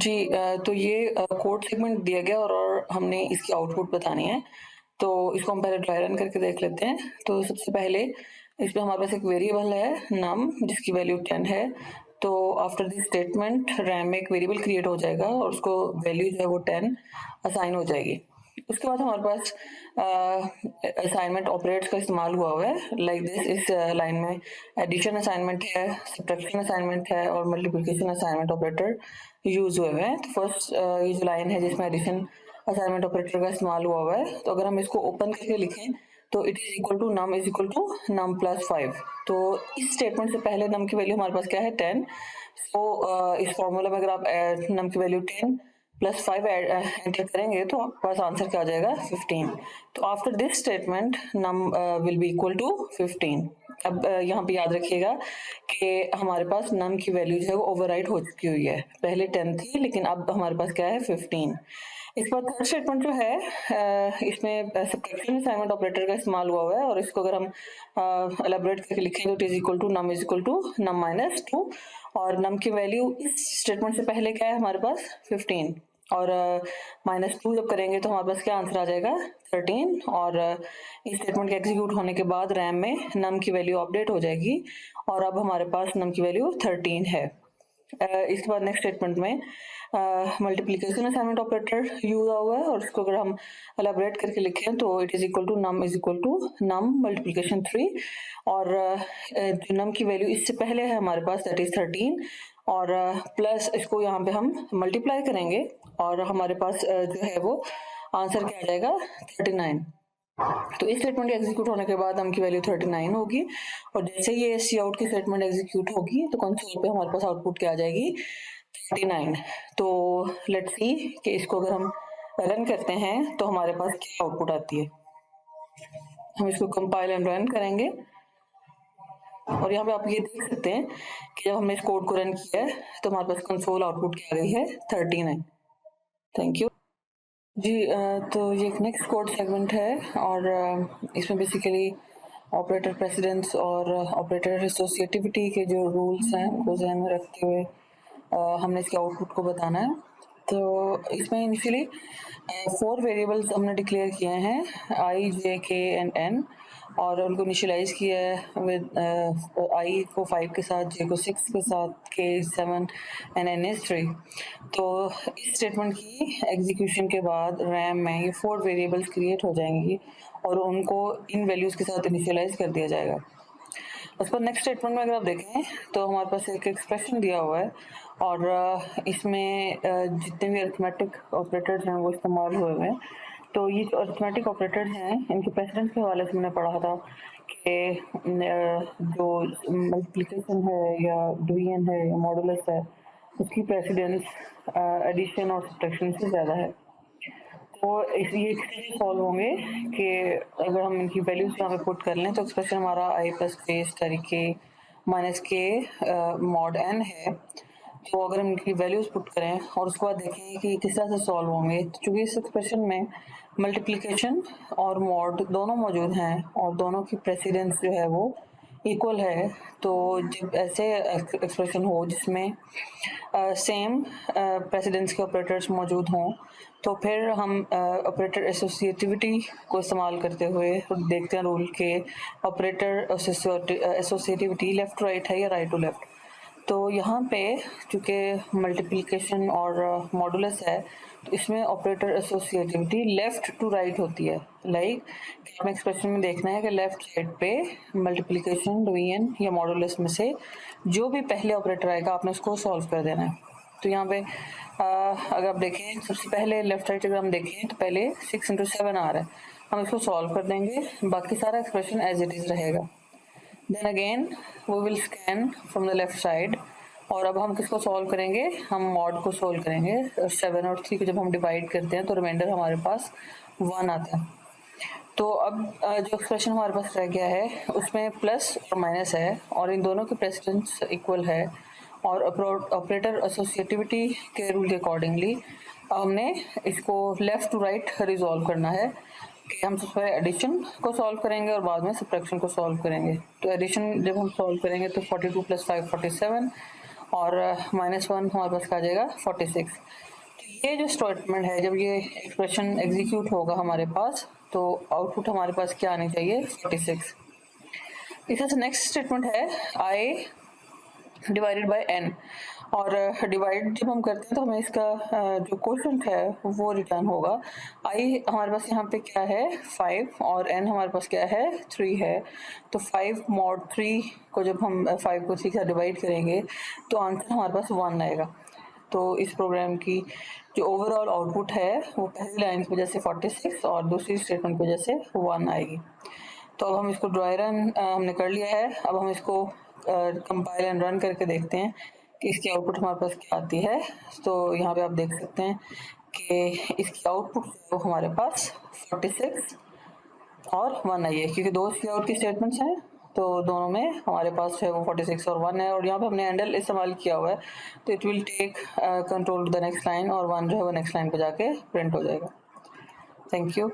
जी तो ये code segment दिया गया और हमने इसकी आउटपुट बतानी है। तो इसको हम पहले ट्राई रन करके देख लेते हैं। तो सबसे पहले इसमें हमारे पास एक वेरिएबल है नम जिसकी वैल्यू 10 है। तो आफ्टर दिस स्टेटमेंट रैम में एक वेरिएबल क्रिएट हो जाएगा और उसको वैल्यू जो है वो 10 असाइन हो जाएगी। उसके बाद हमारे पास असाइनमेंट ऑपरेटर्स का इस्तेमाल हुआ है लाइक दिस। इस लाइन में एडिशन असाइनमेंट है, सब्ट्रैक्शन असाइनमेंट है और मल्टीप्लिकेशन असाइनमेंट ऑपरेटर यूज हुए हैं। तो फर्स्ट ये जो लाइन है जिसमें एडिशन असाइनमेंट ऑपरेटर का इस्तेमाल हुआ है, तो अगर हम इसको ओपन करके लिखें तो it is equal to num is equal to num plus 5। तो इस स्टेटमेंट से पहले नम की वैल्यू हमारे पास क्या है 10। तो इस फॉर्मूला में अगर आप नम की वैल्यू 10 प्लस 5 एंटर करेंगे तो आपके पास आंसर क्या आ जाएगा 15। तो after this statement num will be equal to 15। अब यहाँ पे याद रखिएगा कि हमारे पास नम की वैल्यू जो है वो ओवरराइट हो चुकी हुई है। पहले 10 थी लेकिन अब हमारे पास क्या है 15। इसके बाद थर्ड स्टेटमेंट जो है इसमें सब्ट्रैक्शन असाइनमेंट ऑपरेटर का इस्तेमाल हुआ है और इसको अगर हम एलाबोरेट करके लिखें तो it is equal to num is equal to num minus 2। और नम की वैल्यू इस स्टेटमेंट से पहले क्या है हमारे पास 15 और -2 जब करेंगे तो हमारे पास क्या आंसर आ जाएगा 13। और इस स्टेटमेंट के एग्जीक्यूट होने के बाद रैम में नम की वैल्यू अपडेट हो जाएगी और अब हमारे पास नम की वैल्यू 13 है। इसके बाद नेक्स्ट स्टेटमेंट में मल्टीप्लिकेशन असाइनमेंट ऑपरेटर यूज हुआ है और इसको अगर हम एलाबोरेट करके लिखें तो it is equal to num is equal to num multiplication 3। और जो नम की वैल्यू इससे पहले है हमारे पास दैट इज 13 और प्लस इसको यहाँ पे हम मल्टीप्लाई करेंगे और हमारे पास जो है वो आंसर क्या आ जाएगा 39। तो इस स्टेटमेंट के एग्जीक्यूट होने के बाद नम की वैल्यू 39 होगी और जैसे ये सी आउट की स्टेटमेंट एग्जीक्यूट होगी तो कंसोल पे हमारे पास आउटपुट क्या आ जाएगी 39। तो लेट्स सी कि इसको अगर हम रन करते हैं तो हमारे पास क्या आउटपुट आती है। हम इसको कंपाइल एंड रन करेंगे और यहाँ पे आप ये देख सकते हैं कि जब हमने इस कोड को रन किया है तो हमारे पास कंसोल आउटपुट क्या आ गई है 39। थैंक यू जी। तो ये एक नेक्स्ट कोड सेगमेंट है और इसमें बेसिकली ऑपरेटर प्रेसिडेंस और ऑपरेटर एसोसिएटिविटी के जो रूल्स हैं उनको ध्यान में रखते हुए हमने इसके आउटपुट को बताना है। तो इसमें इनिशियली 4 वेरिएबल्स हमने डिक्लेयर किए हैं i, j, k and n और उनको इनिशियलाइज किया है विद i को 5 के साथ, j को 6 के साथ, k 7 एंड n is 3। तो इस स्टेटमेंट की एग्जीक्यूशन के बाद रैम में ये 4 वेरिएबल्स क्रिएट हो जाएंगी और उनको इन वैल्यूज़ के साथ इनिशियलाइज कर दिया जाएगा। उसके बाद नेक्स्ट स्टेटमेंट में अगर आप देखें तो हमारे पास एक एक्सप्रेशन दिया हुआ है और इसमें जितने भी अरिथमेटिक ऑपरेटर्स हैं वो इस्तेमाल हुए हैं। तो ये जो अरिथमेटिक ऑपरेटर्स हैं इनके प्रेसिडेंस के हवाले से मैंने पढ़ा था कि जो मल्टीप्लिकेशन है या डिवीजन है या मॉडुलस है उसकी प्रेसिडेंस एडिशन और सब्ट्रैक्शन से ज़्यादा है। तो ये सॉल्व होंगे कि अगर हम इनकी वैल्यूज यहाँ पे पुट कर लें तो एक्सप्रेशन हमारा आई प्लस के के माइनस के मॉड एन है। तो अगर हम इनकी वैल्यूज पुट करें और उसके बाद देखें कि किस तरह से सॉल्व होंगे तो चूँकि इस एक्सप्रेशन में मल्टीप्लिकेशन और मॉड दोनों मौजूद हैं और दोनों की प्रेसिडेंस जो है वो इक्वल है। तो जब ऐसे एक्सप्रेशन हो जिसमें सेम प्रेसिडेंस के ऑपरेटर्स मौजूद हों तो फिर हम ऑपरेटर एसोसिएटिविटी को इस्तेमाल करते हुए देखते हैं रूल के operator associativity left to right है या राइट टू लेफ्ट। तो यहाँ पे चूँकि मल्टीप्लिकेशन और मॉडुलस है तो इसमें operator associativity left to right होती है। लाइक हमें एक्सप्रेशन में देखना है कि लेफ्ट साइड पे मल्टीप्लिकेशन डिवीजन या मॉडुलस में से जो भी पहले ऑपरेटर आएगा आपने उसको सॉल्व कर देना है। तो यहाँ पे अगर आप देखें सबसे पहले लेफ्ट साइड अगर हम देखें तो पहले 6 × 7 आ रहा है, हम इसको सॉल्व कर देंगे, बाकी सारा एक्सप्रेशन एज इट इज़ रहेगा। Then again we will scan from the left side और अब हम किसको सॉल्व करेंगे, हम मॉड को सॉल्व करेंगे। 7 और 3 को जब हम डिवाइड करते हैं तो रिमाइंडर हमारे पास 1 आता है। तो अब जो एक्सप्रेशन हमारे पास रह गया है उसमें प्लस और माइनस है और इन दोनों की प्रेसिडेंस इक्वल है और ऑपरेटर एसोसिएटिविटी के रूल के अकॉर्डिंगली हमने इसको लेफ़्ट टू राइट रिजॉल्व करना है कि हम सबसे पहले एडिशन को सॉल्व करेंगे और बाद में सब्ट्रैक्शन को सॉल्व करेंगे। तो एडिशन जब हम सॉल्व करेंगे तो 42 + 5 47 और -1 हमारे पास आ जाएगा 46। तो ये जो स्टेटमेंट है, जब ये एक्सप्रेशन एग्जीक्यूट होगा हमारे पास, तो आउटपुट हमारे पास क्या आनी चाहिए, 46। इसका नेक्स्ट स्टेटमेंट है आई डिवाइडेड बाय n, और डिवाइड जब हम करते हैं तो हमें इसका जो क्वोशंट है वो रिटर्न होगा। आई हमारे पास यहाँ पे क्या है, 5, और n हमारे पास क्या है, 3 है। तो 5 mod 3 को जब हम 5 को 3 से डिवाइड करेंगे तो आंसर हमारे पास 1 आएगा। तो इस प्रोग्राम की जो ओवरऑल आउटपुट है वो पहली लाइन की वजह से 46 और दूसरी स्टेटमेंट की वजह से 1 आएगी। तो अब हम इसको ड्राई रन हमने कर लिया है। अब हम इसको कंपाइल एंड रन करके देखते हैं कि इसकी आउटपुट हमारे पास क्या आती है। तो यहाँ पे आप देख सकते हैं कि इसकी आउटपुट वो हमारे पास 46 और 1 आई है, क्योंकि दो इसकी आउट की स्टेटमेंट्स हैं, तो दोनों में हमारे पास है वो 46 और 1 है। और यहाँ पे हमने हैंडल इस्तेमाल किया हुआ है, तो it will take control to the next line, और 1 जो है वो नेक्स्ट लाइन पे जाके प्रिंट हो जाएगा। Thank you.